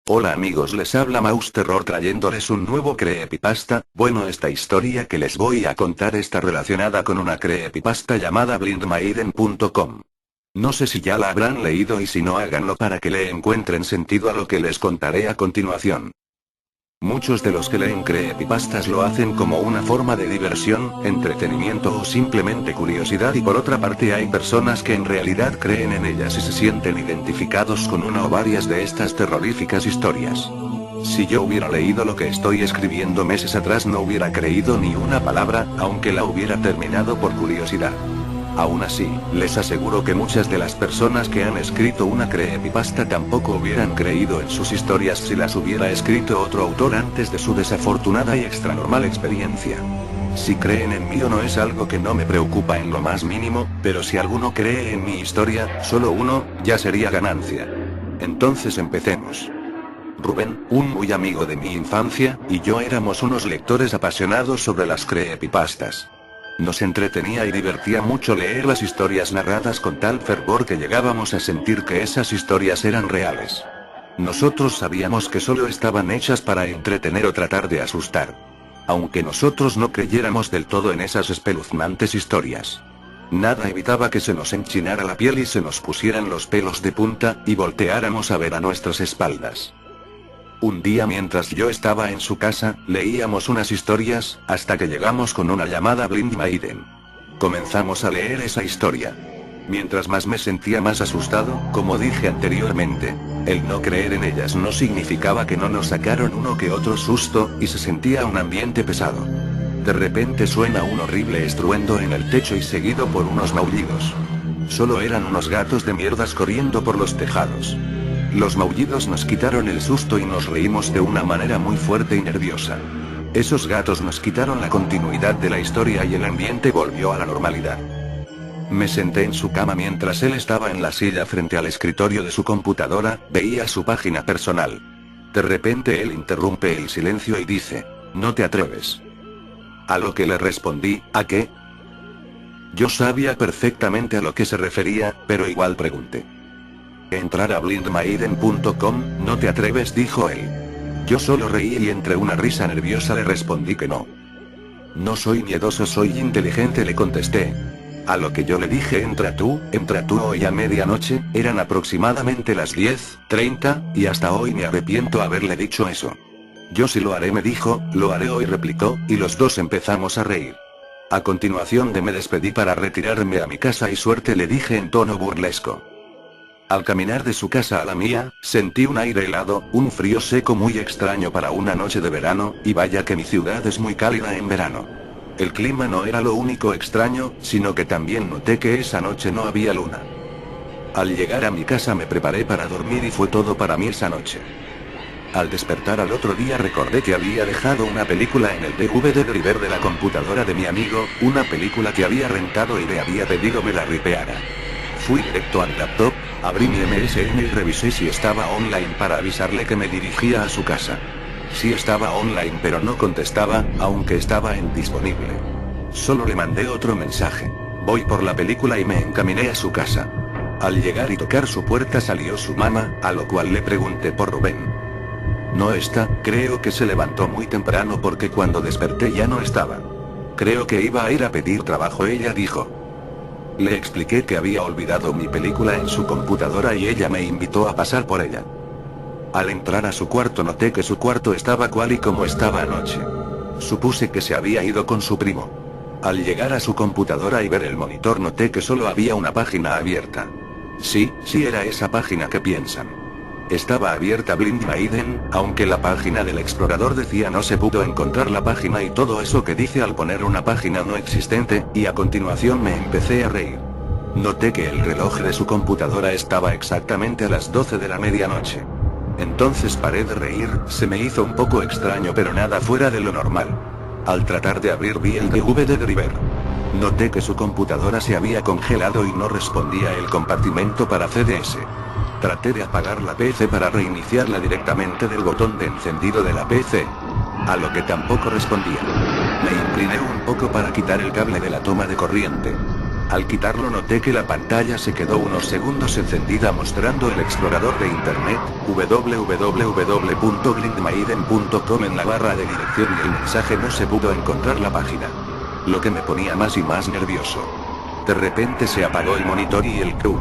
Hola amigos, les habla Mouse Terror trayéndoles un nuevo creepypasta. Bueno, esta historia que les voy a contar está relacionada con una creepypasta llamada blindmaiden.com. No sé si ya la habrán leído y si no, háganlo para que le encuentren sentido a lo que les contaré a continuación. Muchos de los que leen creepypastas lo hacen como una forma de diversión, entretenimiento o simplemente curiosidad, y por otra parte hay personas que en realidad creen en ellas y se sienten identificados con una o varias de estas terroríficas historias. Si yo hubiera leído lo que estoy escribiendo meses atrás no hubiera creído ni una palabra, aunque la hubiera terminado por curiosidad. Aún así, les aseguro que muchas de las personas que han escrito una creepypasta tampoco hubieran creído en sus historias si las hubiera escrito otro autor antes de su desafortunada y extranormal experiencia. Si creen en mí o no es algo que no me preocupa en lo más mínimo, pero si alguno cree en mi historia, solo uno, ya sería ganancia. Entonces empecemos. Rubén, un muy amigo de mi infancia, y yo éramos unos lectores apasionados sobre las creepypastas. Nos entretenía y divertía mucho leer las historias narradas con tal fervor que llegábamos a sentir que esas historias eran reales. Nosotros sabíamos que solo estaban hechas para entretener o tratar de asustar. Aunque nosotros no creyéramos del todo en esas espeluznantes historias. Nada evitaba que se nos enchinara la piel y se nos pusieran los pelos de punta, y volteáramos a ver a nuestras espaldas. Un día mientras yo estaba en su casa, leíamos unas historias, hasta que llegamos con una llamada Blind Maiden. Comenzamos a leer esa historia. Mientras más me sentía más asustado, como dije anteriormente. El no creer en ellas no significaba que no nos sacaron uno que otro susto, y se sentía un ambiente pesado. De repente suena un horrible estruendo en el techo y seguido por unos maullidos. Solo eran unos gatos de mierdas corriendo por los tejados. Los maullidos nos quitaron el susto y nos reímos de una manera muy fuerte y nerviosa. Esos gatos nos quitaron la continuidad de la historia y el ambiente volvió a la normalidad. Me senté en su cama mientras él estaba en la silla frente al escritorio de su computadora, veía su página personal. De repente él interrumpe el silencio y dice, "No te atreves". A lo que le respondí, ¿a qué? Yo sabía perfectamente a lo que se refería, pero igual pregunté. Entrar a blindmaiden.com, ¿no te atreves?, dijo él. Yo solo reí y entre una risa nerviosa le respondí que no. No soy miedoso, soy inteligente, le contesté. A lo que yo le dije, entra tú hoy a medianoche. Eran aproximadamente las 10:30, y hasta hoy me arrepiento haberle dicho eso. Yo sí lo haré, me dijo, lo haré hoy, replicó, y los dos empezamos a reír. A continuación me despedí para retirarme a mi casa y suerte, le dije en tono burlesco. Al caminar de su casa a la mía, sentí un aire helado, un frío seco muy extraño para una noche de verano, y vaya que mi ciudad es muy cálida en verano. El clima no era lo único extraño, sino que también noté que esa noche no había luna. Al llegar a mi casa me preparé para dormir y fue todo para mí esa noche. Al despertar al otro día recordé que había dejado una película en el DVD driver de la computadora de mi amigo, una película que había rentado y le había pedido me la ripeara. Fui directo al laptop, abrí mi MSN y revisé si estaba online para avisarle que me dirigía a su casa. Sí estaba online, pero no contestaba, aunque estaba en disponible. Solo le mandé otro mensaje. Voy por la película y me encaminé a su casa. Al llegar y tocar su puerta salió su mamá, a lo cual le pregunté por Rubén. No está, creo que se levantó muy temprano porque cuando desperté ya no estaba. Creo que iba a ir a pedir trabajo, ella dijo. Le expliqué que había olvidado mi película en su computadora y ella me invitó a pasar por ella. Al entrar a su cuarto noté que su cuarto estaba cual y como estaba anoche. Supuse que se había ido con su primo. Al llegar a su computadora y ver el monitor noté que solo había una página abierta. Sí era esa página que piensan. Estaba abierta Blind Maiden, aunque la página del explorador decía no se pudo encontrar la página y todo eso que dice al poner una página no existente, y a continuación me empecé a reír. Noté que el reloj de su computadora estaba exactamente a las 12 de la medianoche. Entonces paré de reír, se me hizo un poco extraño pero nada fuera de lo normal. Al tratar de abrir vi el DVD driver. Noté que su computadora se había congelado y no respondía el compartimento para CDS. Traté de apagar la PC para reiniciarla directamente del botón de encendido de la PC. A lo que tampoco respondía. Me incliné un poco para quitar el cable de la toma de corriente. Al quitarlo noté que la pantalla se quedó unos segundos encendida mostrando el explorador de internet, www.blindmaiden.com en la barra de dirección y el mensaje no se pudo encontrar la página. Lo que me ponía más y más nervioso. De repente se apagó el monitor y el Q.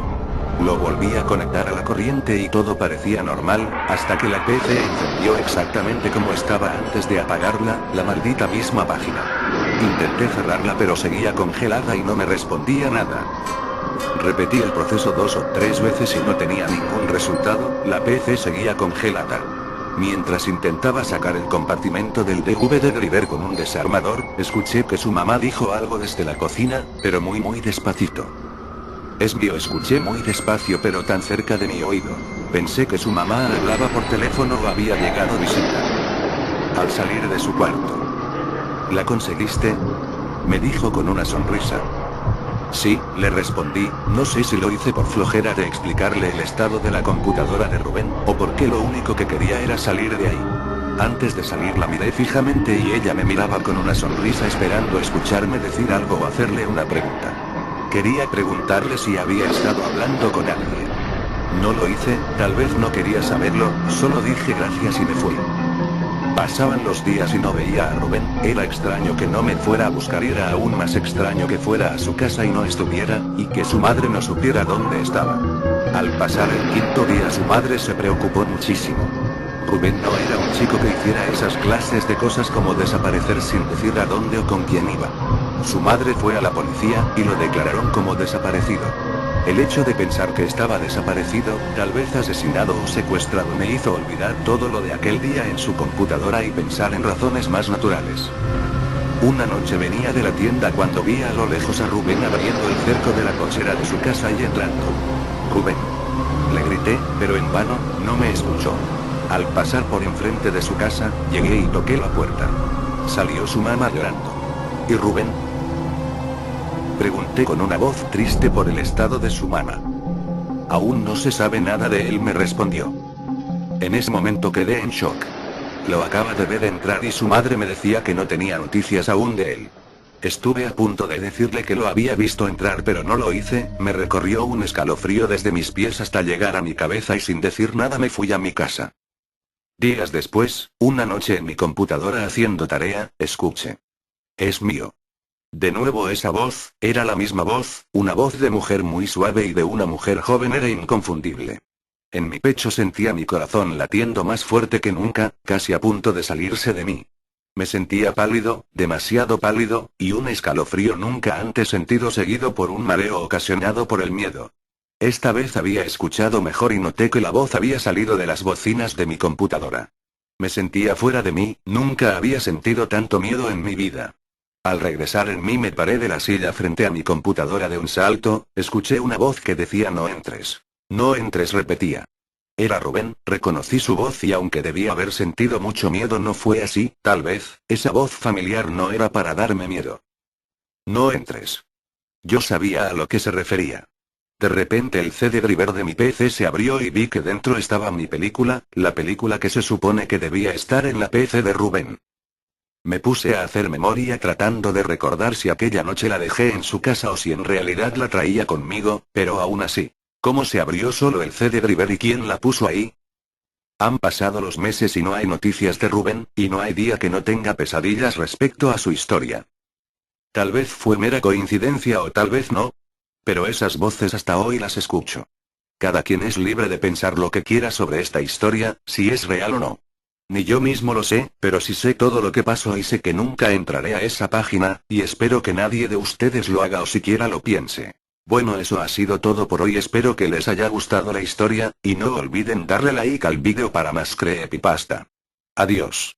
Lo volví a conectar a la corriente y todo parecía normal, hasta que la PC encendió exactamente como estaba antes de apagarla, la maldita misma página. Intenté cerrarla pero seguía congelada y no me respondía nada. Repetí el proceso 2 o 3 veces y no tenía ningún resultado, la PC seguía congelada. Mientras intentaba sacar el compartimento del DVD driver con un desarmador, escuché que su mamá dijo algo desde la cocina, pero muy despacito. Es mío, escuché muy despacio pero tan cerca de mi oído. Pensé que su mamá hablaba por teléfono o había llegado visita. Al salir de su cuarto. ¿La conseguiste?, me dijo con una sonrisa. Sí, le respondí, no sé si lo hice por flojera de explicarle el estado de la computadora de Rubén, o porque lo único que quería era salir de ahí. Antes de salir la miré fijamente y ella me miraba con una sonrisa esperando escucharme decir algo o hacerle una pregunta. Quería preguntarle si había estado hablando con alguien. No lo hice, tal vez no quería saberlo, solo dije gracias y me fui. Pasaban los días y no veía a Rubén, era extraño que no me fuera a buscar y era aún más extraño que fuera a su casa y no estuviera, y que su madre no supiera dónde estaba. Al pasar el quinto día su madre se preocupó muchísimo. Rubén no era un chico que hiciera esas clases de cosas como desaparecer sin decir a dónde o con quién iba. Su madre fue a la policía, y lo declararon como desaparecido. El hecho de pensar que estaba desaparecido, tal vez asesinado o secuestrado, me hizo olvidar todo lo de aquel día en su computadora y pensar en razones más naturales. Una noche venía de la tienda cuando vi a lo lejos a Rubén abriendo el cerco de la cochera de su casa y entrando. «Rubén». Le grité, pero en vano, no me escuchó. Al pasar por enfrente de su casa, llegué y toqué la puerta. Salió su mamá llorando. ¿Y Rubén?, pregunté con una voz triste por el estado de su mamá. Aún no se sabe nada de él, me respondió. En ese momento quedé en shock. Lo acaba de ver entrar y su madre me decía que no tenía noticias aún de él. Estuve a punto de decirle que lo había visto entrar pero no lo hice, me recorrió un escalofrío desde mis pies hasta llegar a mi cabeza y sin decir nada me fui a mi casa. Días después, una noche en mi computadora haciendo tarea, escuché. Es mío. De nuevo esa voz, era la misma voz, una voz de mujer muy suave y de una mujer joven, era inconfundible. En mi pecho sentía mi corazón latiendo más fuerte que nunca, casi a punto de salirse de mí. Me sentía pálido, demasiado pálido, y un escalofrío nunca antes sentido seguido por un mareo ocasionado por el miedo. Esta vez había escuchado mejor y noté que la voz había salido de las bocinas de mi computadora. Me sentía fuera de mí, nunca había sentido tanto miedo en mi vida. Al regresar en mí me paré de la silla frente a mi computadora de un salto, escuché una voz que decía no entres. No entres, repetía. Era Rubén, reconocí su voz y aunque debía haber sentido mucho miedo no fue así, tal vez, esa voz familiar no era para darme miedo. No entres. Yo sabía a lo que se refería. De repente el CD driver de mi PC se abrió y vi que dentro estaba mi película, la película que se supone que debía estar en la PC de Rubén. Me puse a hacer memoria tratando de recordar si aquella noche la dejé en su casa o si en realidad la traía conmigo, pero aún así, ¿cómo se abrió solo el CD driver y quién la puso ahí? Han pasado los meses y no hay noticias de Rubén, y no hay día que no tenga pesadillas respecto a su historia. Tal vez fue mera coincidencia o tal vez no. Pero esas voces hasta hoy las escucho. Cada quien es libre de pensar lo que quiera sobre esta historia, si es real o no. Ni yo mismo lo sé, pero sí sé todo lo que pasó y sé que nunca entraré a esa página, y espero que nadie de ustedes lo haga o siquiera lo piense. Bueno, eso ha sido todo por hoy, espero que les haya gustado la historia, y no olviden darle like al vídeo para más creepypasta. Adiós.